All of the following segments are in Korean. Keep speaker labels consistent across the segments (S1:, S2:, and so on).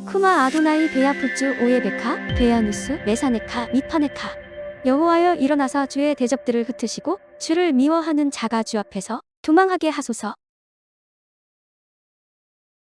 S1: 쿠마 아도나이 베야푸츠 오예베카 베야누스 메사네카 미파네카. 여호와여 일어나사 주의 대적들을 흩으시고 주를 미워하는 자가 주 앞에서 도망하게 하소서.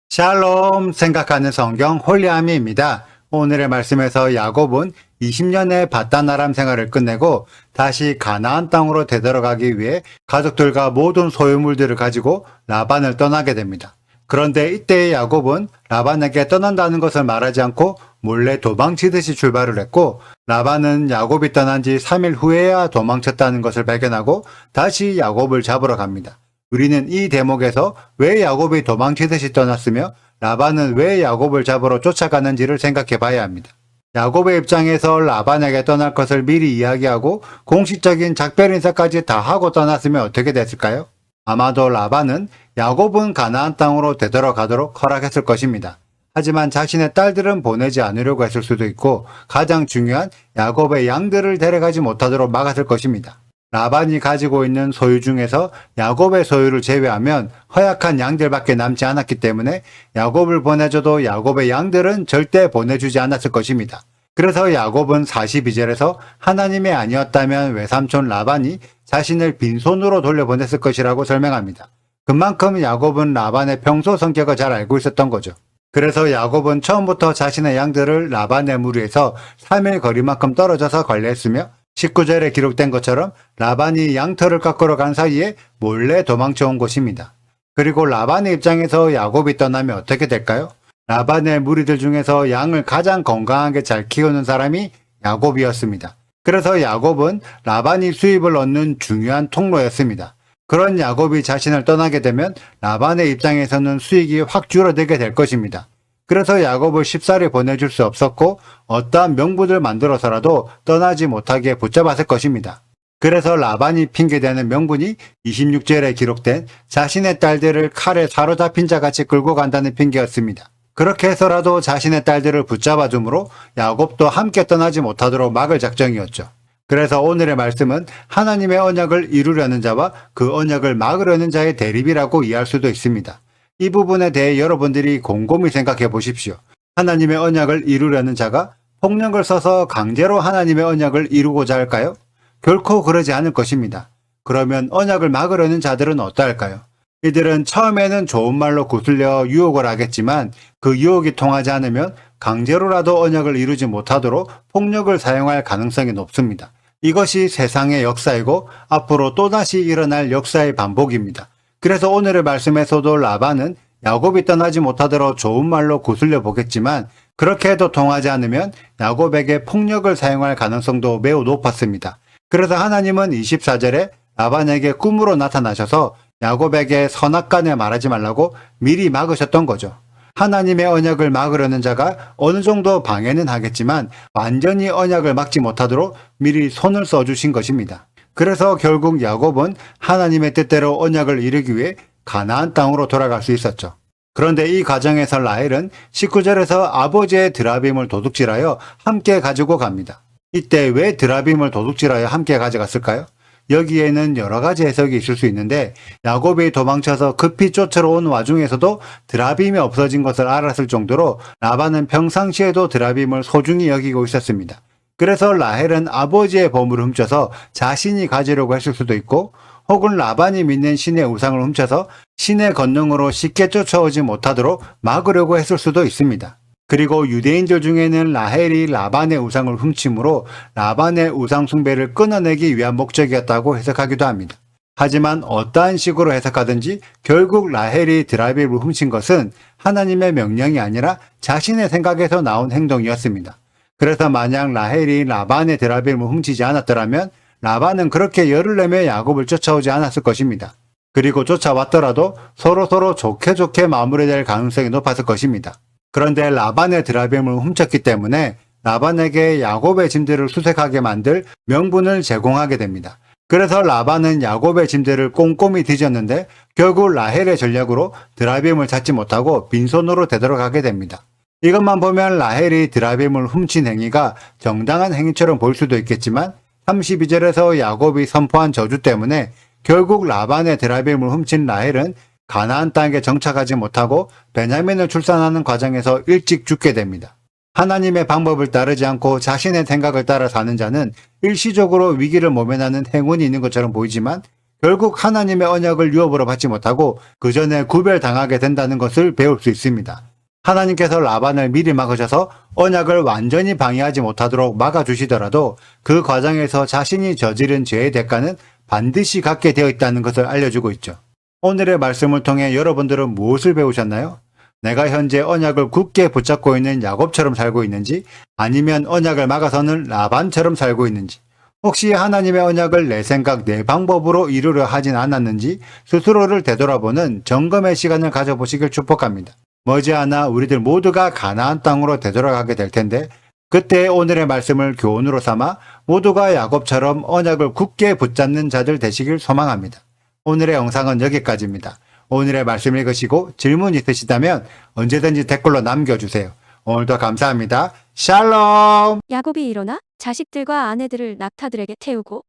S2: 샬롬 생각하는 성경 홀리아미입니다. 오늘의 말씀에서 야곱은 20년의 바단 아람 생활을 끝내고 다시 가나안 땅으로 되돌아가기 위해 가족들과 모든 소유물들을 가지고 라반을 떠나게 됩니다. 그런데 이때의 야곱은 라반에게 떠난다는 것을 말하지 않고 몰래 도망치듯이 출발을 했고, 라반은 야곱이 떠난 지 3일 후에야 도망쳤다는 것을 발견하고 다시 야곱을 잡으러 갑니다. 우리는 이 대목에서 왜 야곱이 도망치듯이 떠났으며 라반은 왜 야곱을 잡으러 쫓아가는지를 생각해 봐야 합니다. 야곱의 입장에서 라반에게 떠날 것을 미리 이야기하고 공식적인 작별 인사까지 다 하고 떠났으면 어떻게 됐을까요? 아마도 라반은 야곱은 가나안 땅으로 되돌아가도록 허락했을 것입니다. 하지만 자신의 딸들은 보내지 않으려고 했을 수도 있고, 가장 중요한 야곱의 양들을 데려가지 못하도록 막았을 것입니다. 라반이 가지고 있는 소유 중에서 야곱의 소유를 제외하면 허약한 양들밖에 남지 않았기 때문에 야곱을 보내줘도 야곱의 양들은 절대 보내주지 않았을 것입니다. 그래서 야곱은 42절에서 하나님의 아니었다면 외삼촌 라반이 자신을 빈손으로 돌려보냈을 것이라고 설명합니다. 그만큼 야곱은 라반의 평소 성격을 잘 알고 있었던 거죠. 그래서 야곱은 처음부터 자신의 양들을 라반의 무리에서 3일 거리만큼 떨어져서 관리했으며 19절에 기록된 것처럼 라반이 양털을 깎으러 간 사이에 몰래 도망쳐온 곳입니다. 그리고 라반의 입장에서 야곱이 떠나면 어떻게 될까요? 라반의 무리들 중에서 양을 가장 건강하게 잘 키우는 사람이 야곱이었습니다. 그래서 야곱은 라반이 수입을 얻는 중요한 통로였습니다. 그런 야곱이 자신을 떠나게 되면 라반의 입장에서는 수익이 확 줄어들게 될 것입니다. 그래서 야곱을 쉽사리 보내줄 수 없었고 어떠한 명분을 만들어서라도 떠나지 못하게 붙잡았을 것입니다. 그래서 라반이 핑계대는 명분이 26절에 기록된 자신의 딸들을 칼에 사로잡힌 자같이 끌고 간다는 핑계였습니다. 그렇게 해서라도 자신의 딸들을 붙잡아 둠으로 야곱도 함께 떠나지 못하도록 막을 작정이었죠. 그래서 오늘의 말씀은 하나님의 언약을 이루려는 자와 그 언약을 막으려는 자의 대립이라고 이해할 수도 있습니다. 이 부분에 대해 여러분들이 곰곰이 생각해 보십시오. 하나님의 언약을 이루려는 자가 폭력을 써서 강제로 하나님의 언약을 이루고자 할까요? 결코 그러지 않을 것입니다. 그러면 언약을 막으려는 자들은 어떠할까요? 이들은 처음에는 좋은 말로 구슬려 유혹을 하겠지만 그 유혹이 통하지 않으면 강제로라도 언약을 이루지 못하도록 폭력을 사용할 가능성이 높습니다. 이것이 세상의 역사이고 앞으로 또다시 일어날 역사의 반복입니다. 그래서 오늘의 말씀에서도 라반은 야곱이 떠나지 못하도록 좋은 말로 구슬려 보겠지만 그렇게 해도 통하지 않으면 야곱에게 폭력을 사용할 가능성도 매우 높았습니다. 그래서 하나님은 24절에 라반에게 꿈으로 나타나셔서 야곱에게 선악간에 말하지 말라고 미리 막으셨던 거죠. 하나님의 언약을 막으려는 자가 어느 정도 방해는 하겠지만 완전히 언약을 막지 못하도록 미리 손을 써주신 것입니다. 그래서 결국 야곱은 하나님의 뜻대로 언약을 이루기 위해 가나안 땅으로 돌아갈 수 있었죠. 그런데 이 과정에서 라헬은 19절에서 아버지의 드라빔을 도둑질하여 함께 가지고 갑니다. 이때 왜 드라빔을 도둑질하여 함께 가져갔을까요? 여기에는 여러 가지 해석이 있을 수 있는데 야곱이 도망쳐서 급히 쫓으러 온 와중에서도 드라빔이 없어진 것을 알았을 정도로 라반은 평상시에도 드라빔을 소중히 여기고 있었습니다. 그래서 라헬은 아버지의 보물을 훔쳐서 자신이 가지려고 했을 수도 있고 혹은 라반이 믿는 신의 우상을 훔쳐서 신의 권능으로 쉽게 쫓아오지 못하도록 막으려고 했을 수도 있습니다. 그리고 유대인들 중에는 라헬이 라반의 우상을 훔침으로 라반의 우상 숭배를 끊어내기 위한 목적이었다고 해석하기도 합니다. 하지만 어떠한 식으로 해석하든지 결국 라헬이 드라빔을 훔친 것은 하나님의 명령이 아니라 자신의 생각에서 나온 행동이었습니다. 그래서 만약 라헬이 라반의 드라빔을 훔치지 않았더라면 라반은 그렇게 열을 내며 야곱을 쫓아오지 않았을 것입니다. 그리고 쫓아왔더라도 서로 좋게 마무리될 가능성이 높았을 것입니다. 그런데 라반의 드라빔을 훔쳤기 때문에 라반에게 야곱의 짐들을 수색하게 만들 명분을 제공하게 됩니다. 그래서 라반은 야곱의 짐들을 꼼꼼히 뒤졌는데 결국 라헬의 전략으로 드라빔을 찾지 못하고 빈손으로 되돌아가게 됩니다. 이것만 보면 라헬이 드라빔을 훔친 행위가 정당한 행위처럼 보일 수도 있겠지만 32절에서 야곱이 선포한 저주 때문에 결국 라반의 드라빔을 훔친 라헬은 가나안 땅에 정착하지 못하고 베냐민을 출산하는 과정에서 일찍 죽게 됩니다. 하나님의 방법을 따르지 않고 자신의 생각을 따라 사는 자는 일시적으로 위기를 모면하는 행운이 있는 것처럼 보이지만 결국 하나님의 언약을 유업으로 받지 못하고 그 전에 구별당하게 된다는 것을 배울 수 있습니다. 하나님께서 라반을 미리 막으셔서 언약을 완전히 방해하지 못하도록 막아주시더라도 그 과정에서 자신이 저지른 죄의 대가는 반드시 갖게 되어 있다는 것을 알려주고 있죠. 오늘의 말씀을 통해 여러분들은 무엇을 배우셨나요? 내가 현재 언약을 굳게 붙잡고 있는 야곱처럼 살고 있는지, 아니면 언약을 막아서는 라반처럼 살고 있는지, 혹시 하나님의 언약을 내 생각, 내 방법으로 이루려 하진 않았는지 스스로를 되돌아보는 점검의 시간을 가져보시길 축복합니다. 머지않아 우리들 모두가 가나안 땅으로 되돌아가게 될 텐데, 그때 오늘의 말씀을 교훈으로 삼아 모두가 야곱처럼 언약을 굳게 붙잡는 자들 되시길 소망합니다. 오늘의 영상은 여기까지입니다. 오늘의 말씀 읽으시고 질문 있으시다면 언제든지 댓글로 남겨주세요. 오늘도 감사합니다. 샬롬!
S1: 야곱이 일어나 자식들과 아내들을 낙타들에게 태우고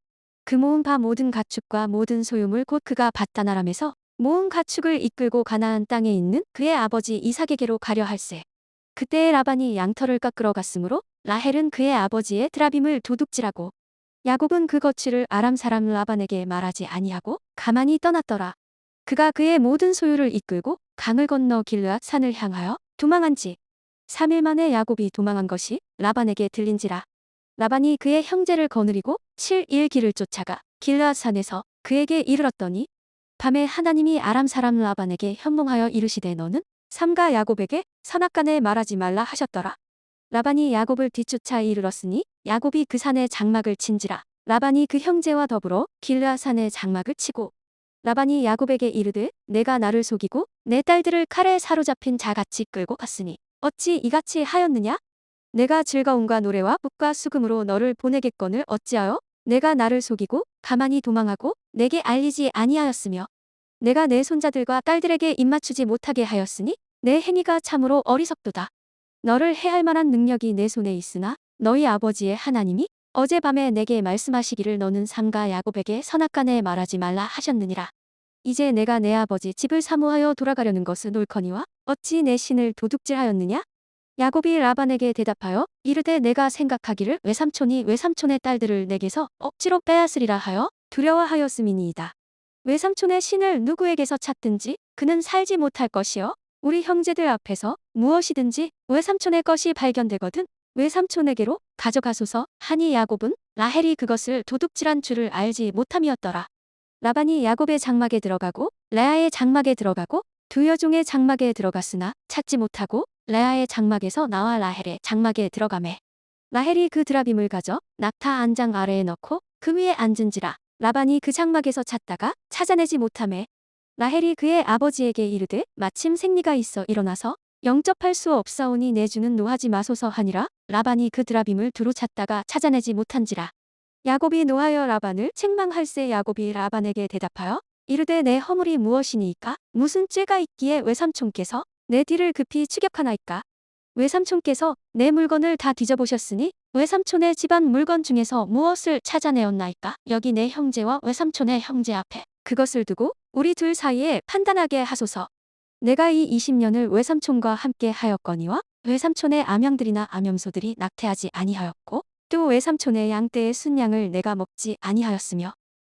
S1: 그 모은 바 모든 가축과 모든 소유물 곧 그가 받단 아람에서 모은 가축을 이끌고 가나안 땅에 있는 그의 아버지 이삭에게로 가려 할세. 그때에 라반이 양털을 깎으러 갔으므로 라헬은 그의 아버지의 드라빔을 도둑질하고 야곱은 그 거취를 아람 사람 라반에게 말하지 아니하고 가만히 떠났더라. 그가 그의 모든 소유를 이끌고 강을 건너 길르앗 산을 향하여 도망한 지 3일 만에 야곱이 도망한 것이 라반에게 들린지라. 라반이 그의 형제를 거느리고 7일 길을 쫓아가 길르앗 산에서 그에게 이르렀더니 밤에 하나님이 아람 사람 라반에게 현몽하여 이르시되 너는 삼가 야곱에게 선악간에 말하지 말라 하셨더라. 라반이 야곱을 뒤쫓아 이르렀으니 야곱이 그 산에 장막을 친지라. 라반이 그 형제와 더불어 길르앗 산에 장막을 치고 라반이 야곱에게 이르되 내가 나를 속이고 내 딸들을 칼에 사로잡힌 자같이 끌고 갔으니 어찌 이같이 하였느냐? 내가 즐거움과 노래와 북과 수금으로 너를 보내겠거늘 어찌하여 내가 나를 속이고 가만히 도망하고 내게 알리지 아니하였으며 내가 내 손자들과 딸들에게 입맞추지 못하게 하였으니 내 행위가 참으로 어리석도다. 너를 해할 만한 능력이 내 손에 있으나 너희 아버지의 하나님이 어젯밤에 내게 말씀하시기를 너는 삼가 야곱에게 선악간에 말하지 말라 하셨느니라. 이제 내가 내 아버지 집을 사모하여 돌아가려는 것은 옳거니와 어찌 내 신을 도둑질하였느냐? 야곱이 라반에게 대답하여 이르되 내가 생각하기를 외삼촌이 외삼촌의 딸들을 내게서 억지로 빼앗으리라 하여 두려워하였음이니이다. 외삼촌의 신을 누구에게서 찾든지 그는 살지 못할 것이요 우리 형제들 앞에서 무엇이든지 외삼촌의 것이 발견되거든 외삼촌에게로 가져가소서 하니 야곱은 라헬이 그것을 도둑질한 줄을 알지 못함이었더라. 라반이 야곱의 장막에 들어가고 레아의 장막에 들어가고 두 여종의 장막에 들어갔으나 찾지 못하고 레아의 장막에서 나와 라헬의 장막에 들어가매 라헬이 그 드라빔을 가져 낙타 안장 아래에 넣고 그 위에 앉은지라. 라반이 그 장막에서 찾다가 찾아내지 못하매 라헬이 그의 아버지에게 이르되 마침 생리가 있어 일어나서 영접할 수 없사오니 내주는 노하지 마소서 하니라. 라반이 그 드라빔을 두루 찾다가 찾아내지 못한지라. 야곱이 노하여 라반을 책망할세. 야곱이 라반에게 대답하여 이르되 내 허물이 무엇이니이까? 무슨 죄가 있기에 외삼촌께서 내 뒤를 급히 추격하나이까? 외삼촌께서 내 물건을 다 뒤져보셨으니 외삼촌의 집안 물건 중에서 무엇을 찾아내었나이까? 여기 내 형제와 외삼촌의 형제 앞에 그것을 두고 우리 둘 사이에 판단하게 하소서. 내가 이 20년을 외삼촌과 함께 하였거니와 외삼촌의 암양들이나 암염소들이 낙태하지 아니하였고 또 외삼촌의 양떼의 순양을 내가 먹지 아니하였으며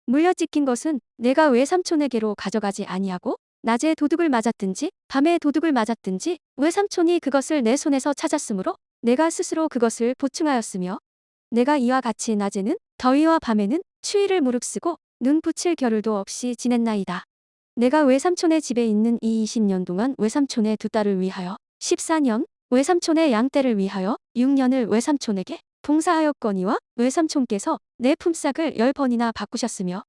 S1: 물려 찢긴 것은 내가 외삼촌에게로 가져가지 아니하고 낮에 도둑을 맞았든지 밤에 도둑을 맞았든지 외삼촌이 그것을 내 손에서 찾았으므로 내가 스스로 그것을 보충하였으며 내가 이와 같이 낮에는 더위와 밤에는 추위를 무릅쓰고 눈 붙일 겨를도 없이 지냈나이다. 내가 외삼촌의 집에 있는 이 20년 동안 외삼촌의 두 딸을 위하여 14년, 외삼촌의 양떼를 위하여 6년을 외삼촌에게 봉사하였거니와 외삼촌께서 내 품삯을 10번이나 바꾸셨으며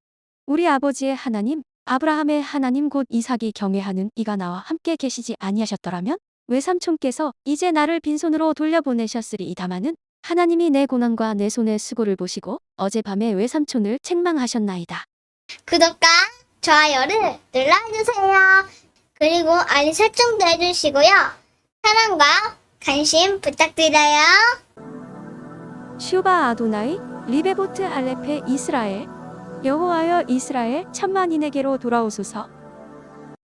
S1: 우리 아버지의 하나님 아브라함의 하나님 곧 이삭이 경외하는 이가 나와 함께 계시지 아니하셨더라면 외삼촌께서 이제 나를 빈손으로 돌려보내셨으리이다마는 하나님이 내 고난과 내 손의 수고를 보시고 어젯밤에 외삼촌을 책망하셨나이다.
S3: 구독과 좋아요를 눌러주세요. 그리고 알림 설정도 해주시고요. 사랑과 관심 부탁드려요.
S1: 슈바 아도나이 리베보트 알레페 이스라엘 여호와여 이스라엘 천만인에게로 돌아오소서.